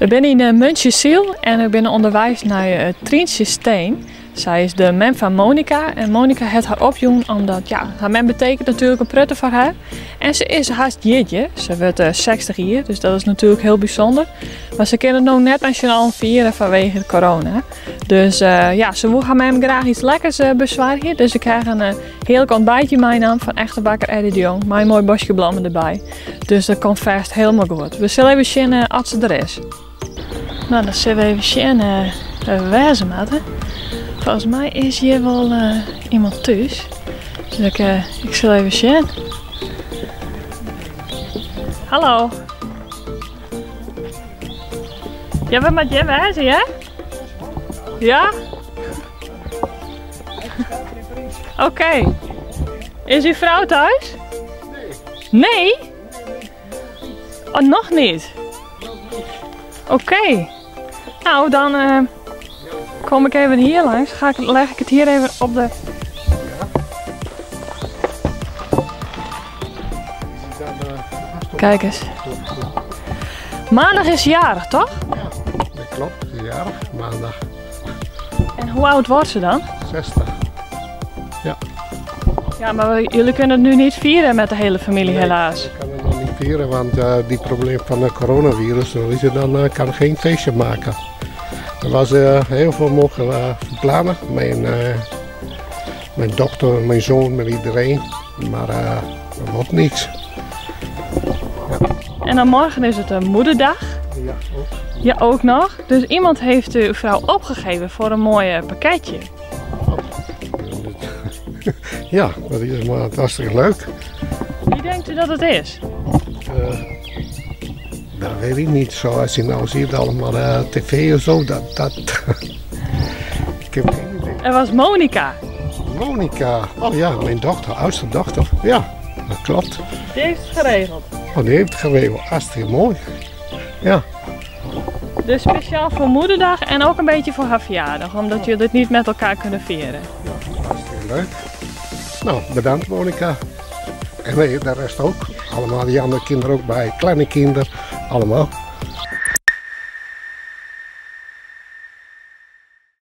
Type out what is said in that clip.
We zijn in Muntjesziel en we zijn onderwijs naar Trientje Steen. Zij is de mem van Monica en Monica heeft haar opjoen omdat haar mem betekent natuurlijk een prutte voor haar. En ze is haast jeetje, ze wordt 60 jaar, dus dat is natuurlijk heel bijzonder. Maar ze kan het nog net nationaal vieren vanwege de corona. Dus ze wil haar mem graag iets lekkers bezwaren. Dus ik krijg een heerlijk ontbijtje meenam van echte bakker Eddie de Jong. Met een mooi bosje bloemen erbij. Dus dat komt vast helemaal goed. We zullen even zien als ze er is. Nou, dan zullen we even zien waar ze moeten. Volgens mij is hier wel iemand thuis. Dus ik zal even zien. Hallo. Ja, wat met je wijzen, ja? Ja? Oké. Is uw vrouw thuis? Nee. Nee? Oh, nog niet? Oké. Nou, dan kom ik even hier langs. Leg ik het hier even op de... Kijk eens. Maandag is jarig, toch? Ja, dat klopt. Het is jarig, maandag. En hoe oud wordt ze dan? 60. Ja. Ja, maar jullie kunnen het nu niet vieren met de hele familie, helaas. Ik kan het nog niet vieren, want die probleem van het coronavirus, dan kan geen feestje maken. Er was heel veel mogen verplannen. Mijn dochter, mijn zoon, met iedereen. Maar er wordt niks. Ja. En dan morgen is het een moederdag. Ja, ook. Ja, ook nog. Dus iemand heeft uw vrouw opgegeven voor een mooi pakketje. Ja, dat is maar hartstikke leuk. Wie denkt u dat het is? Dat weet ik niet. Zoals je nou ziet allemaal tv of zo. Ik heb geen idee. Er was Monica. Monica. Oh ja, mijn dochter, oudste dochter. Ja, dat klopt. Die heeft het geregeld. Oh, die heeft het geregeld. Hartstikke mooi. Ja. Dus speciaal voor moederdag en ook een beetje voor haar verjaardag. Omdat jullie het niet met elkaar kunnen vieren. Ja, hartstikke leuk. Nou, bedankt Monica. En de rest ook. Allemaal die andere kinderen ook bij. Kleine kinderen. Allemaal.